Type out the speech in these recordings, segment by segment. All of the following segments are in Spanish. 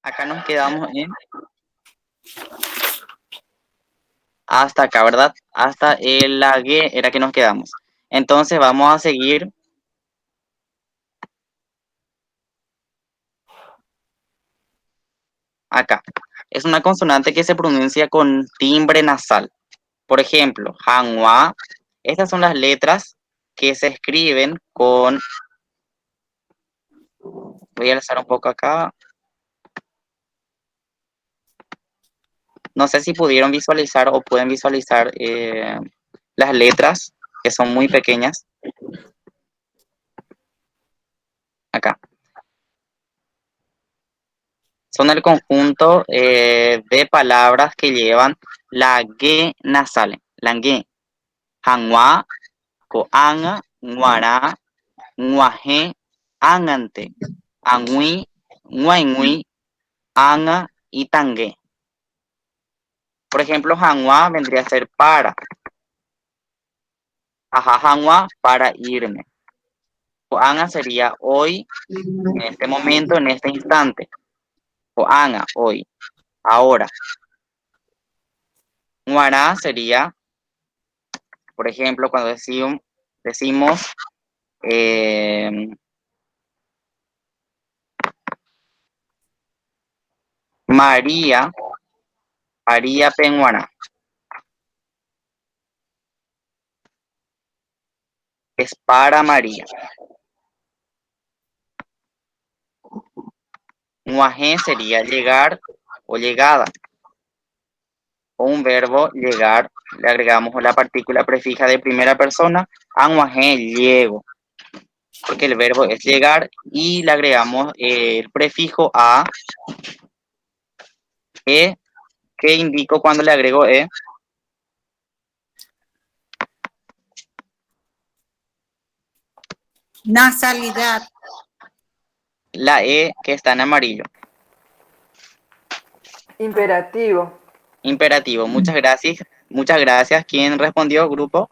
Acá nos quedamos en hasta acá, ¿verdad? Hasta el lague era que nos quedamos. Entonces vamos a seguir acá. Es una consonante que se pronuncia con timbre nasal. Por ejemplo, hanwa. Estas son las letras que se escriben con. Voy a alzar un poco acá. No sé si pudieron visualizar o pueden visualizar las letras que son muy pequeñas. Acá. Son el conjunto de palabras que llevan la G nasal. La G. Hanwa, Koanga, Nguara, Nguaje, Angante, Angui, Nguaingui, Anga y Tangue. Por ejemplo, Hanwa vendría a ser para. Ajá, Hanwa, para irme. Koanga sería hoy, en este momento, en este instante. Koanga, hoy, ahora. Nguara sería, por ejemplo, cuando decimos María, María Penguara, es para María. Nguaje sería llegar o llegada. O un verbo llegar, le agregamos la partícula prefija de primera persona, anguaje, llego, porque el verbo es llegar y le agregamos el prefijo a, e, que indico cuando le agrego e. Nasalidad. La e que está en amarillo. Imperativo. Imperativo, muchas gracias. Muchas gracias. ¿Quién respondió, grupo?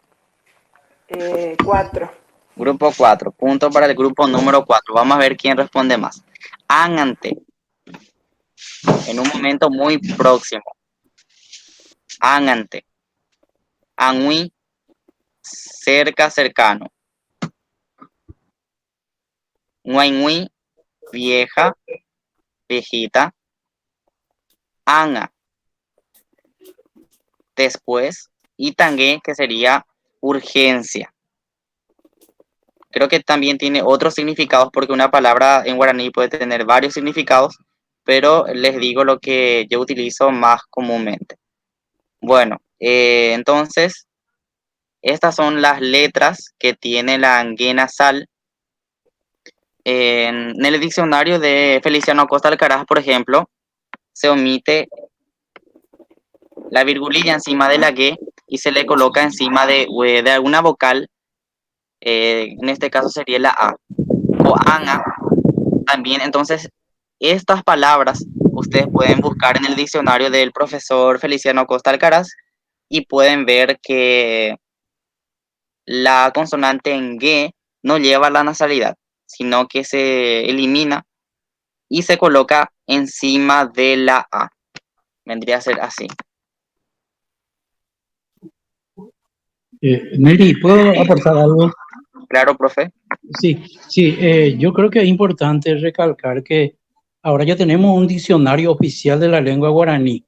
4. Grupo 4. Punto para el grupo número 4. Vamos a ver quién responde más. Ángante. En un momento muy próximo. Ángante. Angui. Cerca, cercano. Nguaingui. Vieja, viejita. Anga. Después. Y tangue, que sería urgencia. Creo que también tiene otros significados porque una palabra en guaraní puede tener varios significados, pero les digo lo que yo utilizo más comúnmente. Bueno, entonces, estas son las letras que tiene la angue nasal. En el diccionario de Feliciano Acosta Alcaraz, por ejemplo, se omite la virgulilla encima de la G y se le coloca encima de alguna vocal, en este caso sería la A, o anga también. Entonces, estas palabras ustedes pueden buscar en el diccionario del profesor Feliciano Acosta Alcaraz y pueden ver que la consonante en G no lleva la nasalidad, sino que se elimina y se coloca encima de la A. Vendría a ser así. Neri, ¿puedo aportar algo? Claro, profe. Sí, sí, yo creo que es importante recalcar que ahora ya tenemos un diccionario oficial de la lengua guaraní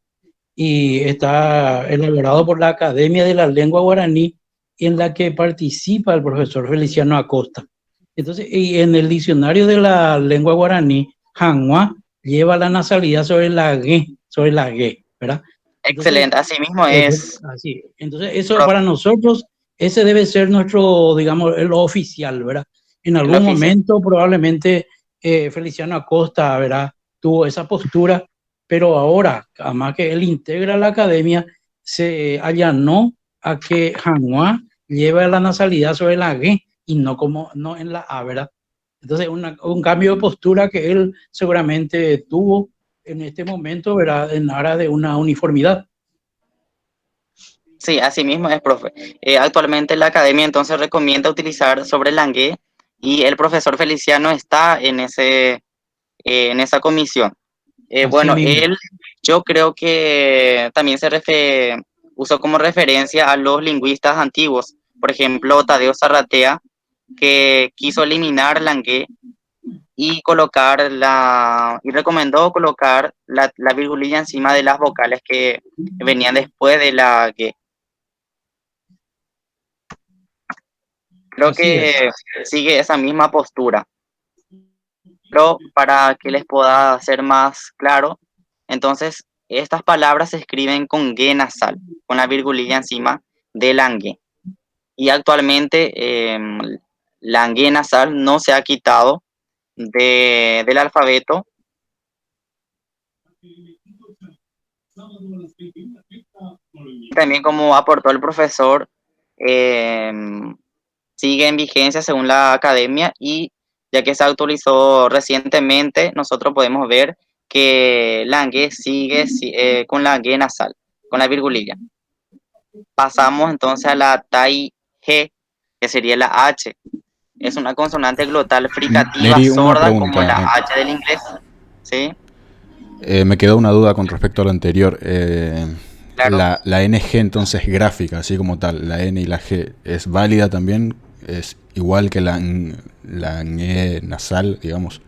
y está elaborado por la Academia de la Lengua Guaraní en la que participa el profesor Feliciano Acosta. Entonces, y en el diccionario de la lengua guaraní, Hanwa lleva la nasalidad sobre la G, ¿verdad? Entonces, Excelente, así mismo es, así. Entonces, eso profe, para nosotros, ese debe ser nuestro, digamos, lo oficial, ¿verdad? En el algún oficial. momento probablemente Feliciano Acosta, ¿verdad? Tuvo esa postura, pero ahora, además que él integra la academia, se allanó a que Hanwha lleve la nasalidad sobre la G y no como no en la A, ¿verdad? Entonces, un cambio de postura que él seguramente tuvo en este momento, ¿verdad? En aras de una uniformidad. Sí, así mismo es, profe. Actualmente la academia entonces recomienda utilizar sobre el langue y el profesor Feliciano está en esa comisión. Así Bueno, mismo. él, yo creo que también usó como referencia a los lingüistas antiguos. Por ejemplo, Tadeo Zarratea, que quiso eliminar la ñ y recomendó colocar la virgulilla encima de las vocales que venían después de la ñ. Creo Así es. que sigue esa misma postura, pero para que les pueda ser más claro, entonces estas palabras se escriben con ñ nasal, con la virgulilla encima de la ñ. Y actualmente la ñ nasal no se ha quitado del alfabeto. También como aportó el profesor, eh, sigue en vigencia según la academia y ya que se actualizó recientemente, nosotros podemos ver que la ñ sigue con la ñ nasal, con la virgulilla. Pasamos entonces a la tai g, que sería la h. Es una consonante glotal fricativa Neri, una sorda como pregunta. la h del inglés. ¿Sí? Me quedó una duda con respecto a lo anterior. Claro. La NG entonces gráfica, así como tal, la N y la G, ¿es válida también? ¿Es igual que la ñ nasal, digamos,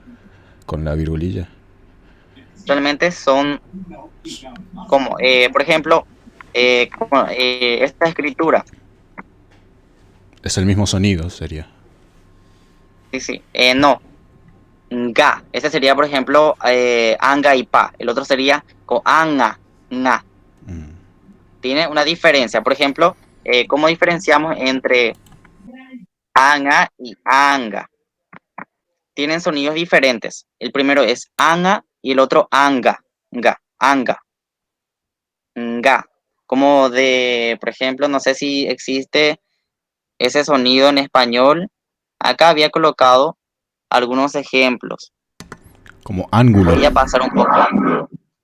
con la virgulilla? Realmente son como, por ejemplo, esta escritura. Es el mismo sonido, sería. Sí, sí. No. Nga. Ese sería, por ejemplo, anga y pa. El otro sería con anga, nga. Mm. Tiene una diferencia. Por ejemplo, ¿cómo diferenciamos entre anga y anga? Tienen sonidos diferentes. El primero es anga y el otro anga. Nga, anga, nga. Como de, por ejemplo, no sé si existe ese sonido en español. Acá había colocado algunos ejemplos. Como ángulo. Voy a pasar un poco.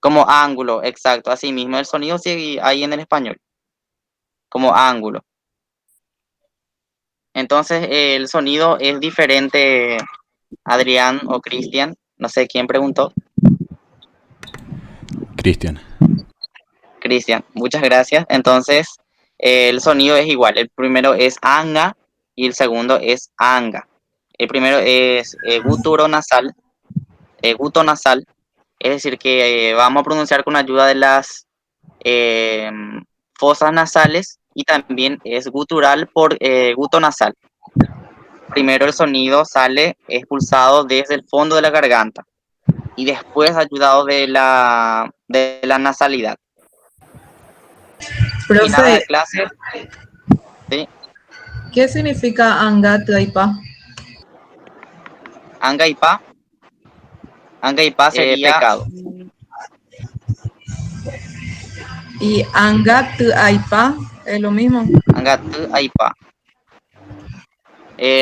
Como ángulo, exacto. Así mismo el sonido sigue ahí en el español. Como ángulo. Entonces el sonido es diferente, Adrián o Cristian. No sé quién preguntó. Cristian. Cristian, muchas gracias. Entonces el sonido es igual. El primero es anga y el segundo es anga. El primero es guturo nasal, guto nasal. Es decir, que vamos a pronunciar con ayuda de las eh, fosas nasales y también es gutural por guto nasal. Primero el sonido sale expulsado desde el fondo de la garganta y después ayudado de la nasalidad. Y nada Profe, de clase, ¿sí? ¿qué significa Angat Gaipa? Anga y pa sería pecado. Y Angat Aipa es lo mismo. Anga tu ay pa.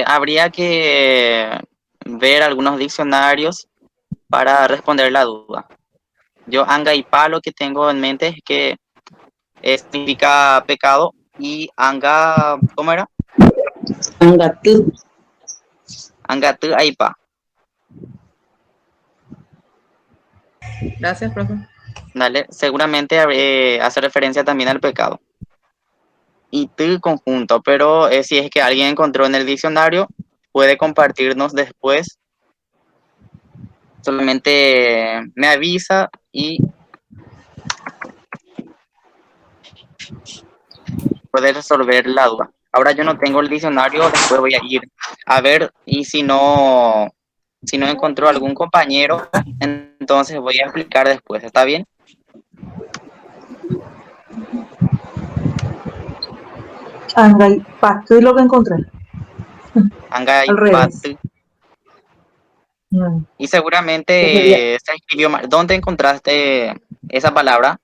Habría que ver algunos diccionarios para responder la duda. Yo anga y pa lo que tengo en mente es que significa pecado y anga, ¿cómo era? Angatu. Anga tu ay pa. Gracias, profe. Dale, seguramente hace referencia también al pecado. Y tu conjunto, pero si es que alguien encontró en el diccionario, puede compartirnos después. Solamente me avisa y puede resolver la duda. Ahora yo no tengo el diccionario, después voy a ir a ver y si no encontró algún compañero, entonces voy a explicar después, ¿está bien? Angaipa. ¿Qué es lo que encontré? Anga y Al revés. Patu. Mm. Y ¿Qué sería? seguramente se escribió mal. ¿Dónde encontraste esa palabra?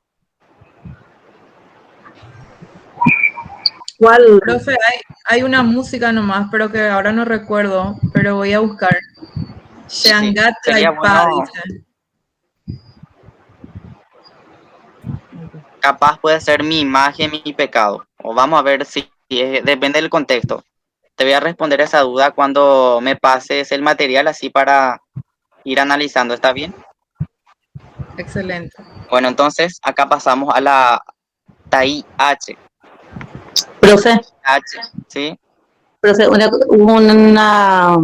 ¿Cuál? Profe, hay una música nomás, pero que ahora no recuerdo, pero voy a buscar. Sí, sí. Shangat Sería Gaipa, bueno, dice. capaz puede ser mi imagen, mi pecado. O vamos a ver depende del contexto. Te voy a responder esa duda cuando me pases el material así para ir analizando, ¿está bien? Excelente. Bueno, entonces acá pasamos a la TAI H. Profe, H, ¿sí? profe, una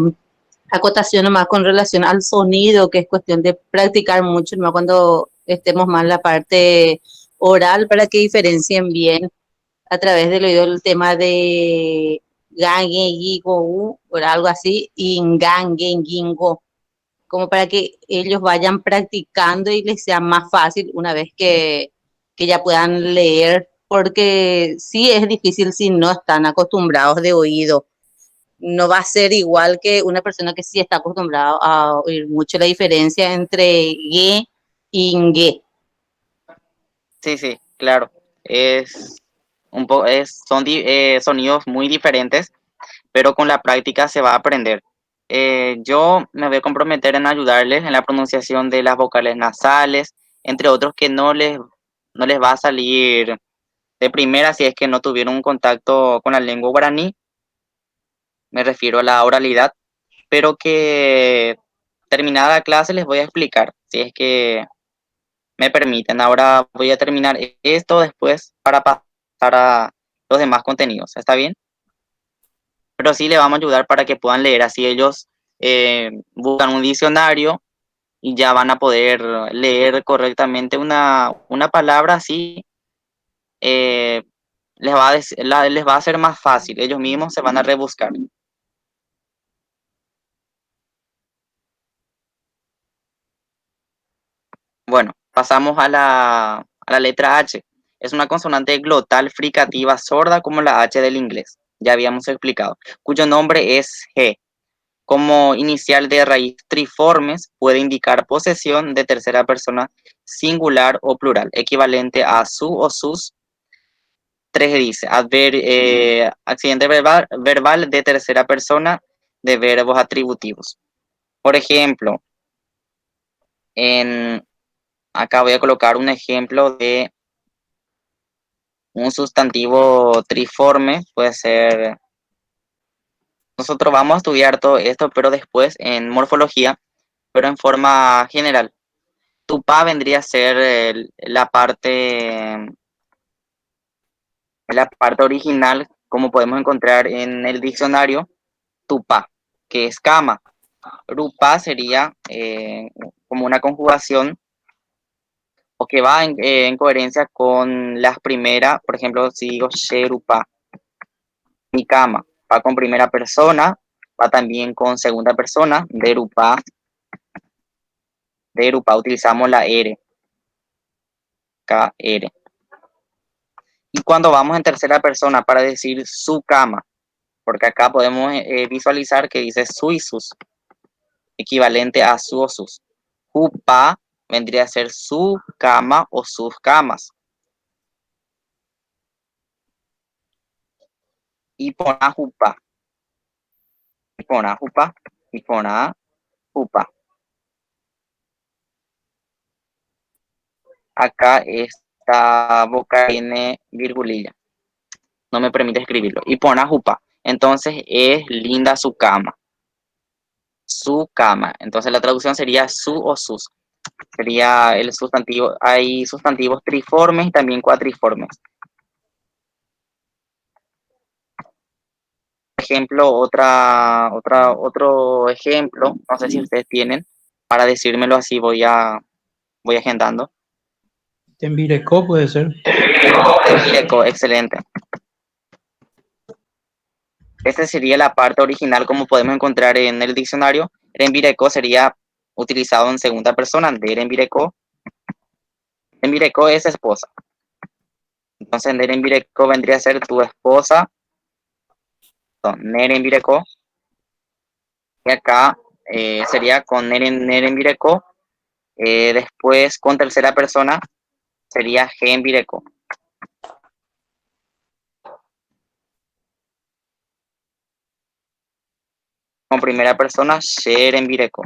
acotación nomás con relación al sonido, que es cuestión de practicar mucho, nomás cuando estemos más en la parte oral, para que diferencien bien a través del oído el tema de gangue, gigo, o algo así, y gangue, gingo, como para que ellos vayan practicando y les sea más fácil una vez que ya puedan leer, porque sí es difícil si no están acostumbrados de oído. No va a ser igual que una persona que sí está acostumbrada a oír mucho la diferencia entre gue y ngue. Sí, sí, claro. Es son sonidos muy diferentes, pero con la práctica se va a aprender. Yo me voy a comprometer en ayudarles en la pronunciación de las vocales nasales, entre otros que no les va a salir de primera si es que no tuvieron un contacto con la lengua guaraní, me refiero a la oralidad, pero que terminada la clase les voy a explicar, si es que me permiten. Ahora voy a terminar esto después para pasar a los demás contenidos, ¿está bien? Pero sí le vamos a ayudar para que puedan leer, así ellos buscan un diccionario y ya van a poder leer correctamente una palabra así, eh, les va a ser más fácil, ellos mismos se van a rebuscar. Bueno, pasamos a la letra H. Es una consonante glotal fricativa sorda como la H del inglés, ya habíamos explicado, cuyo nombre es G. Como inicial de raíz triformes, puede indicar posesión de tercera persona singular o plural, equivalente a su o sus. 3 dice, accidente verbal de tercera persona de verbos atributivos. Por ejemplo, en, acá voy a colocar un ejemplo de un sustantivo triforme, puede ser, nosotros vamos a estudiar todo esto, pero después en morfología, pero en forma general. Tupá vendría a ser la parte original, como podemos encontrar en el diccionario, tupá, que es cama. Rupá sería como una conjugación o que va en coherencia con las primeras, por ejemplo, si digo Sherupá, mi cama, va con primera persona, va también con segunda persona, de Rupá utilizamos la R, KR. Y cuando vamos en tercera persona para decir su cama, porque acá podemos visualizar que dice su y sus, equivalente a su o sus. Jupa vendría a ser su cama o sus camas. Y pona jupa, y pona jupa, y pona jupa. Acá esta boca tiene virgulilla, no me permite escribirlo. Y pona jupa. Entonces es linda su cama. Su cama. Entonces la traducción sería su o sus. Sería el sustantivo. Hay sustantivos triformes y también cuatriformes. Por ejemplo, otro ejemplo, no sé si ustedes tienen, para decírmelo así voy agendando. Tembirecó puede ser. Eco, excelente. Esta sería la parte original como podemos encontrar en el diccionario. Rembireco sería utilizado en segunda persona de Rembireco. Rembireco es esposa. Entonces, Nerembireco vendría a ser tu esposa. Nerembireco. Y acá sería con Nerembireco. Después, con tercera persona, sería Gembireco. Con primera persona, Sherembireco.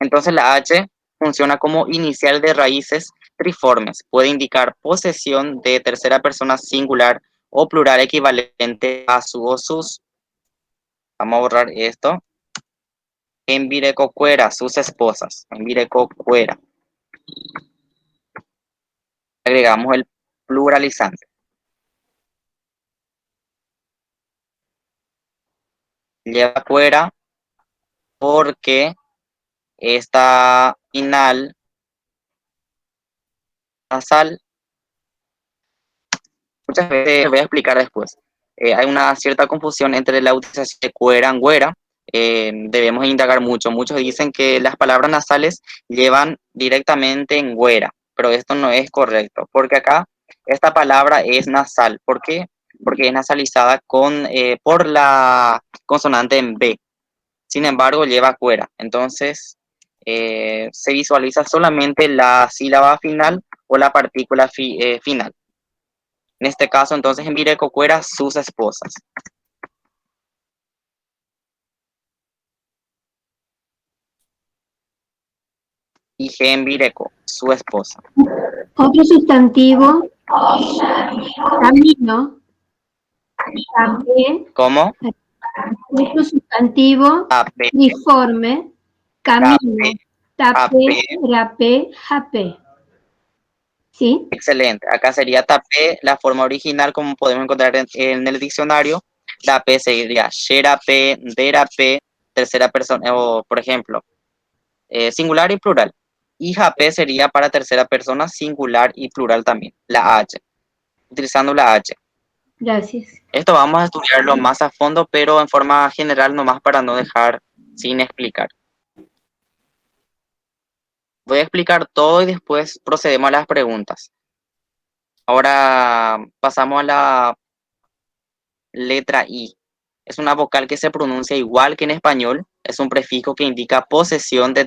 Entonces la H funciona como inicial de raíces triformes. Puede indicar posesión de tercera persona singular o plural equivalente a su o sus. Vamos a borrar esto. Envirecocuera, sus esposas. Envirecocuera. Agregamos el pluralizante. Lleva cuera porque esta final nasal, muchas veces voy a explicar después. Hay una cierta confusión entre la utilización de cuera en güera. Debemos indagar mucho. Muchos dicen que las palabras nasales llevan directamente en güera, pero esto no es correcto, porque acá esta palabra es nasal. ¿Por qué? Porque es nasalizada por la consonante en B. Sin embargo, lleva cuera. Entonces, se visualiza solamente la sílaba final o la partícula final. En este caso, entonces, en Virecocuera, sus esposas. Y Genvireco, su esposa. Otro sustantivo, camino, tapé, ¿Cómo? otro sustantivo, Tapé, uniforme, camino, tapé, tapé. rapé, japé. ¿Sí? Excelente. Acá sería tapé, la forma original, como podemos encontrar en el diccionario. Tapé sería xerapé, derapé, tercera persona, o por ejemplo, singular y plural. Y japé sería para tercera persona, singular y plural también, la H, utilizando la H. Gracias. Esto vamos a estudiarlo más a fondo, pero en forma general, nomás para no dejar sin explicar. Voy a explicar todo y después procedemos a las preguntas. Ahora pasamos a la letra I. Es una vocal que se pronuncia igual que en español. Es un prefijo que indica posesión de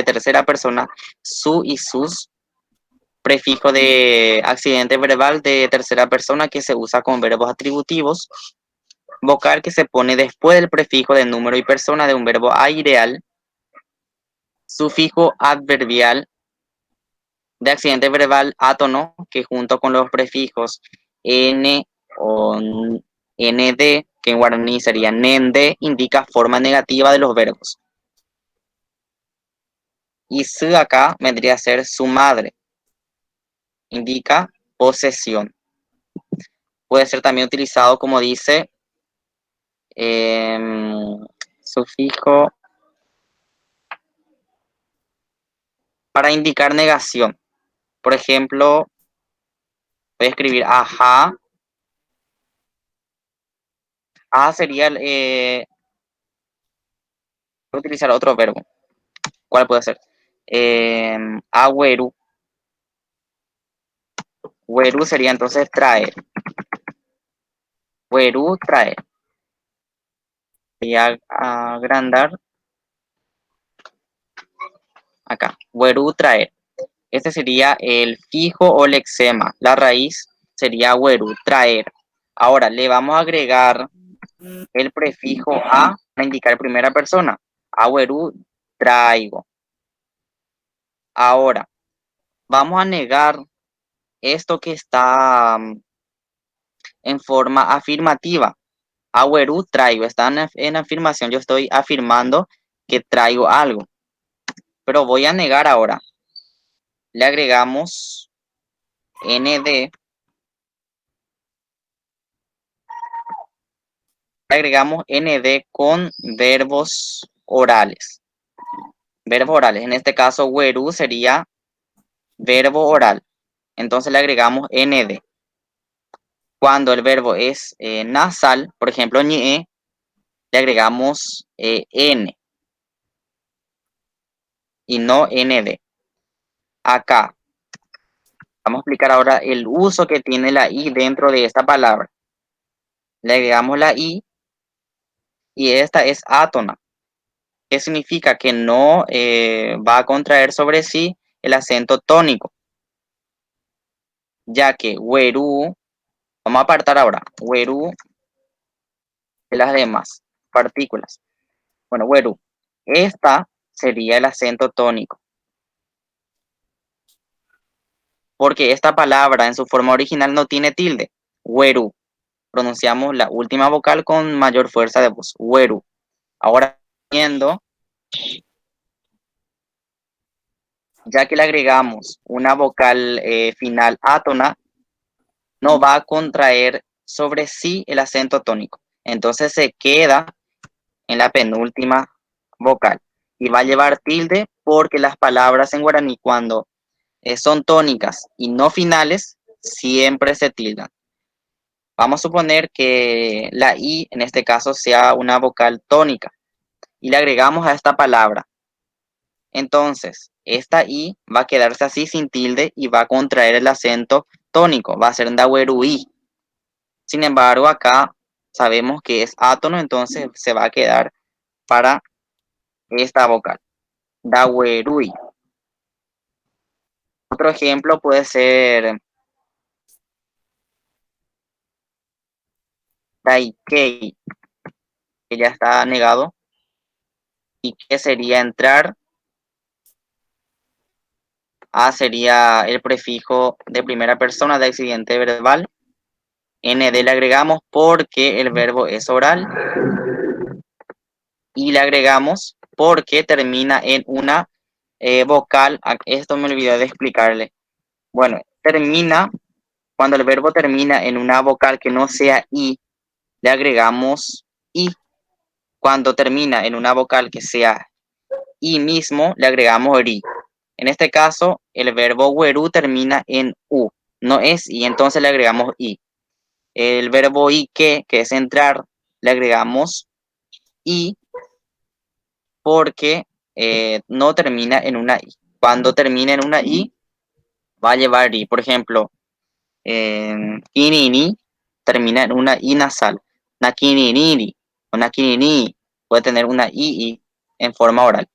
tercera persona, su y sus. Prefijo de accidente verbal de tercera persona que se usa con verbos atributivos. Vocal que se pone después del prefijo de número y persona de un verbo aireal. Sufijo adverbial de accidente verbal átono, que junto con los prefijos n o nd, que en guaraní sería nende, indica forma negativa de los verbos. Y su acá vendría a ser su madre, indica posesión. Puede ser también utilizado, como dice, sufijo para indicar negación. Por ejemplo, voy a escribir ajá. A sería, voy a utilizar otro verbo. ¿Cuál puede ser? Agüeru. Güeru sería entonces traer. Güeru, traer. Voy a agrandar acá. Güeru, traer. Este sería el fijo o lexema. La raíz sería güeru, traer. Ahora le vamos a agregar el prefijo a para indicar primera persona. Agüeru, traigo. Ahora, vamos a negar esto que está en forma afirmativa. Agüeru, traigo. Está en afirmación. Yo estoy afirmando que traigo algo. Pero voy a negar ahora. Le agregamos nd. Le agregamos nd con verbos orales. Verbos orales. En este caso, güeru sería verbo oral. Entonces le agregamos nd. Cuando el verbo es nasal, por ejemplo, ñe, le agregamos n y no nd. Acá vamos a explicar ahora el uso que tiene la i dentro de esta palabra. Le agregamos la i y esta es átona. ¿Qué significa? Que no va a contraer sobre sí el acento tónico, ya que güerú, vamos a apartar ahora, güerú de las demás partículas. Bueno, güerú, esta sería el acento tónico, porque esta palabra en su forma original no tiene tilde, güerú. Pronunciamos la última vocal con mayor fuerza de voz, güerú. Ahora, viendo Ya que le agregamos una vocal final átona, no va a contraer sobre sí el acento tónico. Entonces se queda en la penúltima vocal y va a llevar tilde porque las palabras en guaraní cuando son tónicas y no finales siempre se tildan. Vamos a suponer que la I en este caso sea una vocal tónica y le agregamos a esta palabra. Entonces, esta I va a quedarse así sin tilde y va a contraer el acento tónico, va a ser ndaweruí. Sin embargo, acá sabemos que es átono, entonces se va a quedar para esta vocal, dawerui. Otro ejemplo puede ser daikei, que ya está negado, y que sería entrar. A sería el prefijo de primera persona de accidente verbal. Nd le agregamos porque el verbo es oral. Y le agregamos porque termina en una vocal. Esto me olvidé de explicarle. Bueno, termina, cuando el verbo termina en una vocal que no sea I, le agregamos I. Cuando termina en una vocal que sea I mismo, le agregamos ri. En este caso, el verbo weru termina en U, no es I, entonces le agregamos I. El verbo I que es entrar, le agregamos I porque no termina en una I. Cuando termina en una I, va a llevar I. Por ejemplo, kinini termina en una I nasal. Nakininiri o nakinini puede tener una I en forma oral.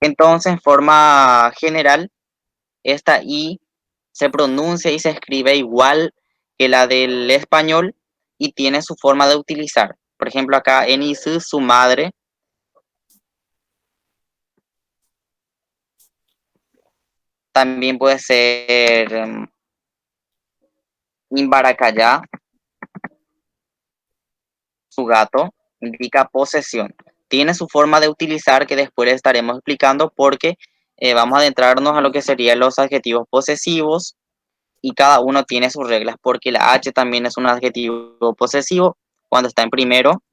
Entonces, en forma general, esta I se pronuncia y se escribe igual que la del español y tiene su forma de utilizar. Por ejemplo, acá en Isu, su madre, también puede ser Imbaracayá, su gato, indica posesión. Tiene su forma de utilizar que después le estaremos explicando porque vamos a adentrarnos a lo que serían los adjetivos posesivos y cada uno tiene sus reglas porque la H también es un adjetivo posesivo cuando está en primero.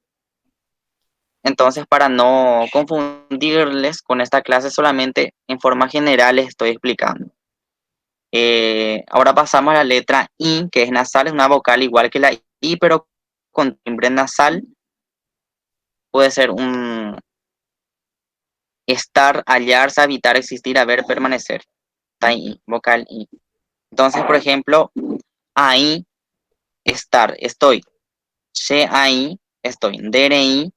Entonces, para no confundirles con esta clase, solamente en forma general les estoy explicando. Ahora pasamos a la letra I, que es nasal, es una vocal igual que la I, pero con timbre nasal. Puede ser un estar, hallarse, habitar, existir, haber, permanecer. Está I, vocal I. Entonces, por ejemplo, ahí, estar, estoy. She ahí, estoy. Dere I,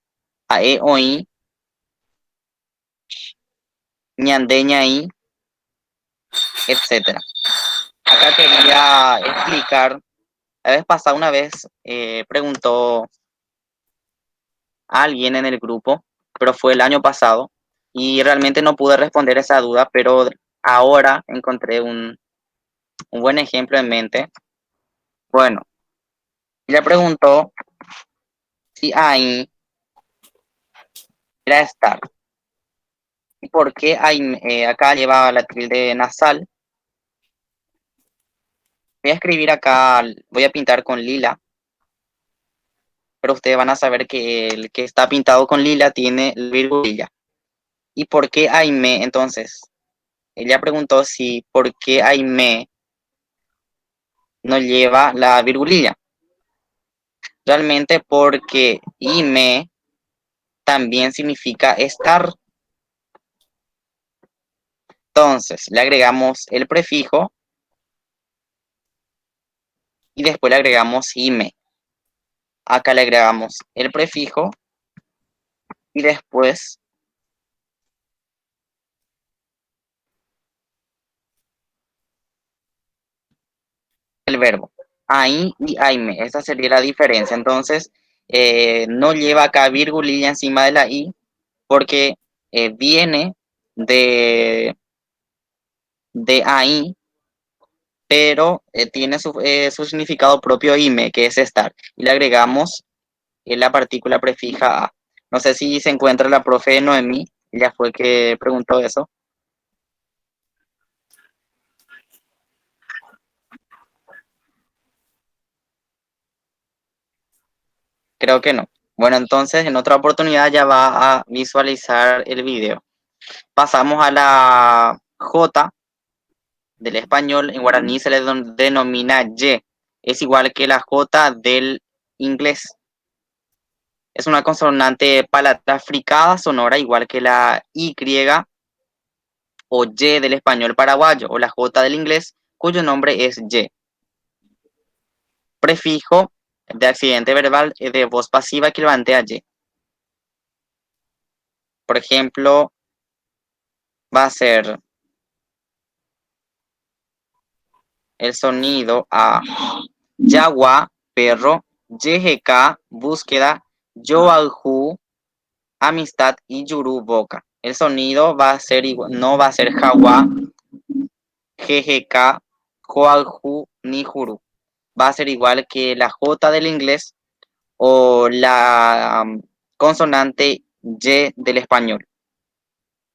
ae oí, ñandeña I, etcétera. Acá quería explicar, la vez pasada una vez preguntó a alguien en el grupo, pero fue el año pasado, y realmente no pude responder esa duda, pero ahora encontré un buen ejemplo en mente. Bueno, ella preguntó si ahí era estar. ¿Y por qué ahí, acá llevaba la tilde nasal? Voy a escribir acá, voy a pintar con lila, pero ustedes van a saber que el que está pintado con lila tiene virgulilla. ¿Y por qué Aime? Entonces, ella preguntó si por qué Aime no lleva la virgulilla. Realmente porque Ime también significa estar. Entonces, le agregamos el prefijo y después le agregamos Ime. Acá le agregamos el prefijo y después el verbo. Ahí y aime, esa sería la diferencia. Entonces, no lleva acá virgulilla encima de la i porque viene de ahí pero tiene su significado propio ime, que es estar, y le agregamos la partícula prefija a. No sé si se encuentra la profe Noemí, ella fue que preguntó eso. Creo que no. Bueno, entonces en otra oportunidad ya va a visualizar el video. Pasamos a la J del español. En guaraní se le denomina Y. Es igual que la J del inglés. Es una consonante palatal fricada sonora, igual que la Y o Y del español paraguayo o la J del inglés, cuyo nombre es Y. Prefijo de accidente verbal de voz pasiva equivalente a Y. Por ejemplo, va a ser el sonido a Yagua, perro, YGK, búsqueda, Yoalhu, amistad y Yuru, boca. El sonido va a ser igual, no va a ser Jawa, GGK, Joalhu ni Juru. Va a ser igual que la J del inglés o la consonante Y del español.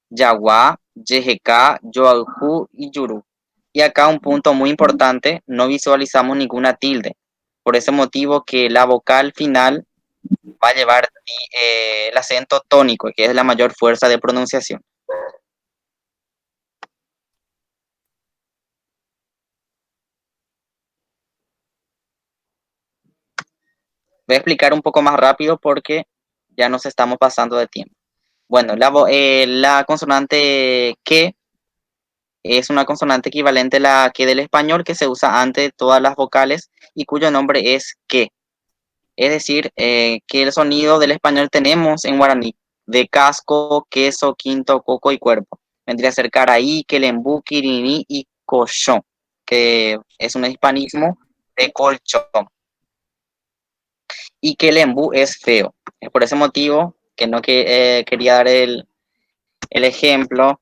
Yagua, YGK, Yoalhu y Yuru. Y acá un punto muy importante, no visualizamos ninguna tilde. Por ese motivo que la vocal final va a llevar el acento tónico, que es la mayor fuerza de pronunciación. Voy a explicar un poco más rápido porque ya nos estamos pasando de tiempo. Bueno, la consonante que es una consonante equivalente a la que del español que se usa antes de todas las vocales y cuyo nombre es que. Es decir, que el sonido del español tenemos en guaraní de casco, queso, quinto, coco y cuerpo. Vendría a ser caraí, quelembú, quiriní y colchón, que es un hispanismo de colchón. Y quelembú es feo. Es por ese motivo que no quería dar el ejemplo.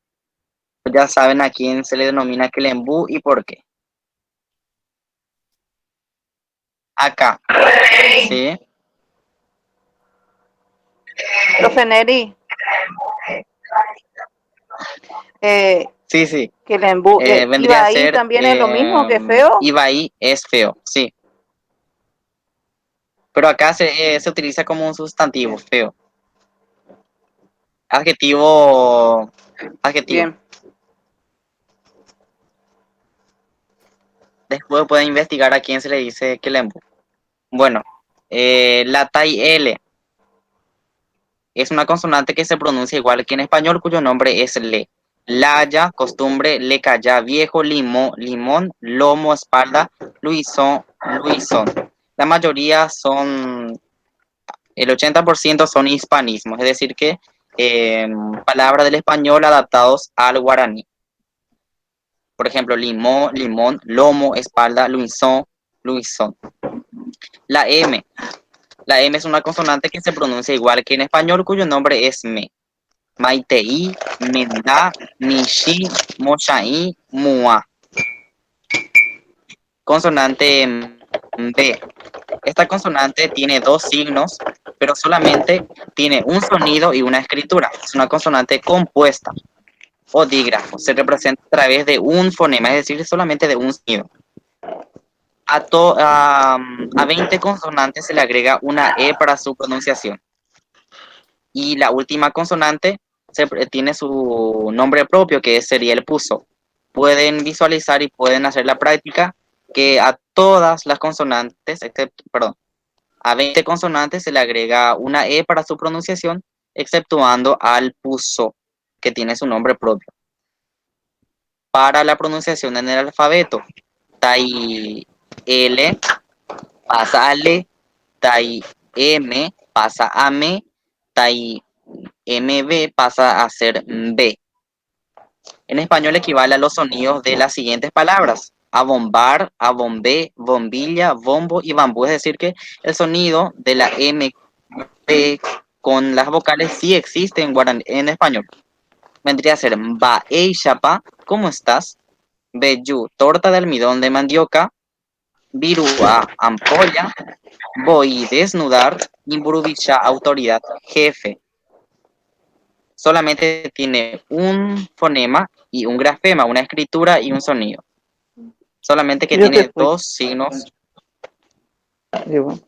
Ya saben a quién se le denomina quelembú y por qué. Acá, ¿sí? Profe Neri, Sí, sí. que el embú, Vendría a Ibaí ser también es lo mismo que feo. Ibaí es feo, sí. Pero acá se utiliza como un sustantivo, feo. Adjetivo. Bien. Después pueden investigar a quién se le dice quelembu. Bueno, la TAI L es una consonante que se pronuncia igual que en español, cuyo nombre es le. Laya, costumbre, le calla, viejo, limón, lomo, espalda, luisón, luisón. La mayoría son, el 80% son hispanismos, es decir que palabras del español adaptados al guaraní. Por ejemplo, limón, lomo, espalda, luisón, luisón. La M es una consonante que se pronuncia igual que en español, cuyo nombre es me. Maitei, Mendá, Mishi, Mochaí, Mua. Consonante B. Esta consonante tiene dos signos, pero solamente tiene un sonido y una escritura. Es una consonante compuesta o dígrafo. Se representa a través de un fonema, es decir, solamente de un sonido. A 20 consonantes se le agrega una E para su pronunciación. Y la última consonante tiene su nombre propio, que sería el puso. Pueden visualizar y pueden hacer la práctica que a todas las consonantes, a 20 consonantes se le agrega una E para su pronunciación, exceptuando al puso, que tiene su nombre propio. Para la pronunciación en el alfabeto, Tai L pasa a L, Tai M pasa a M, Tai MB pasa a ser B. En español equivale a los sonidos de las siguientes palabras: a bombar, a bombé, bombilla, bombo y bambú. Es decir que el sonido de la M B con las vocales sí existe en español. Vendría a ser ba, ei, chapa, ¿cómo estás? Beyu, torta de almidón de mandioca. Virúa, ampolla. Voy desnudar. Imburubicha, autoridad, jefe. Solamente tiene un fonema y un grafema, una escritura y un sonido. Solamente que Yo te tiene fui. dos signos. Digo,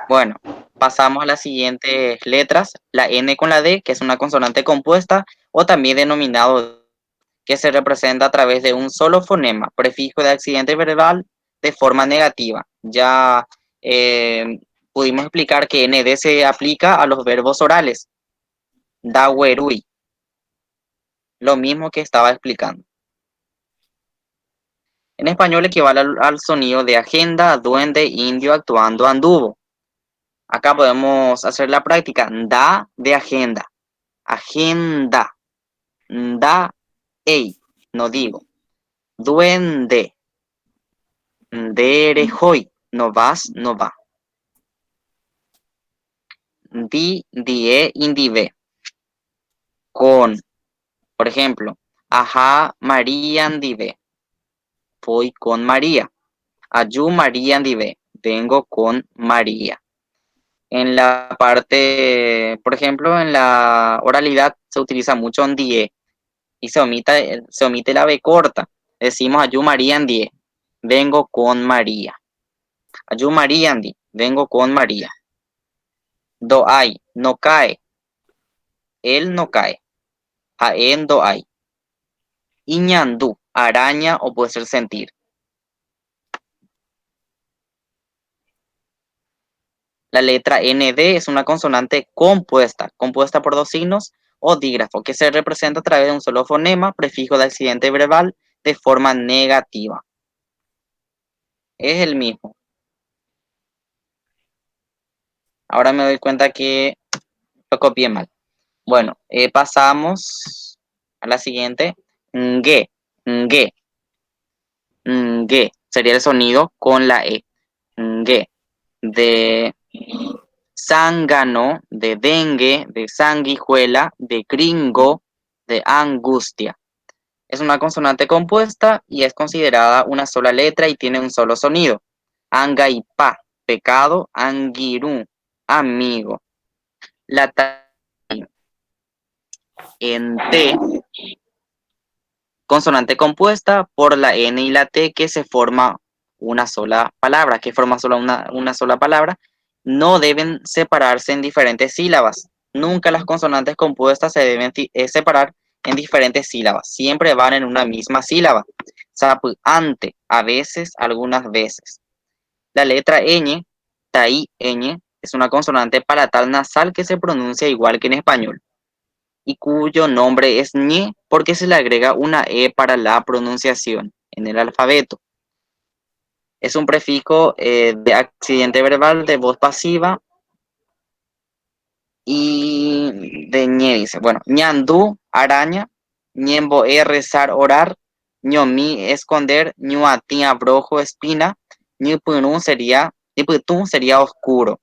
Bueno, pasamos a las siguientes letras. La N con la D, que es una consonante compuesta, o también denominado, que se representa a través de un solo fonema, prefijo de accidente verbal de forma negativa. Ya pudimos explicar que ND se aplica a los verbos orales. Dawerui, lo mismo que estaba explicando. En español equivale al sonido de agenda, duende, indio, actuando, anduvo. Acá podemos hacer la práctica. Da de agenda. Agenda. Da, ey, no digo. Duende. Derejoy, no vas, no va. Di, die, indive. Con, por ejemplo, ajá, María andive. Voy con María. Ayú, María andive. Vengo con María. En la parte, por ejemplo, en la oralidad se utiliza mucho ondie y se omite la B corta. Decimos ayú, María andie. Vengo con María. Ayú, María andi. Vengo con María. Do hay, no cae. Él no cae. Aen do hay. Iñandú, araña o puede ser sentir. La letra ND es una consonante compuesta por dos signos o dígrafo, que se representa a través de un solo fonema, prefijo de accidente verbal, de forma negativa. Es el mismo. Ahora me doy cuenta que lo copié mal. Bueno, pasamos a la siguiente. Nge, nge, nge. Sería el sonido con la E. Nge. De zángano, de dengue, de sanguijuela, de gringo, de angustia. Es una consonante compuesta y es considerada una sola letra y tiene un solo sonido. Anga y pa, pecado, angiru, amigo. La en T, consonante compuesta por la N y la T que se forma una sola palabra, que forma solo una sola palabra, no deben separarse en diferentes sílabas. Nunca las consonantes compuestas se deben separar en diferentes sílabas, siempre van en una misma sílaba. Sapu, ante, a veces, algunas veces. La letra ñ, tai, ñ, es una consonante palatal nasal que se pronuncia igual que en español y cuyo nombre es ñe porque se le agrega una e para la pronunciación en el alfabeto. Es un prefijo de accidente verbal de voz pasiva y de ñe dice, bueno, ñandú, araña, ñemboe, rezar, orar, ñomi, esconder, ñuati, abrojo, espina, ñiputún sería oscuro.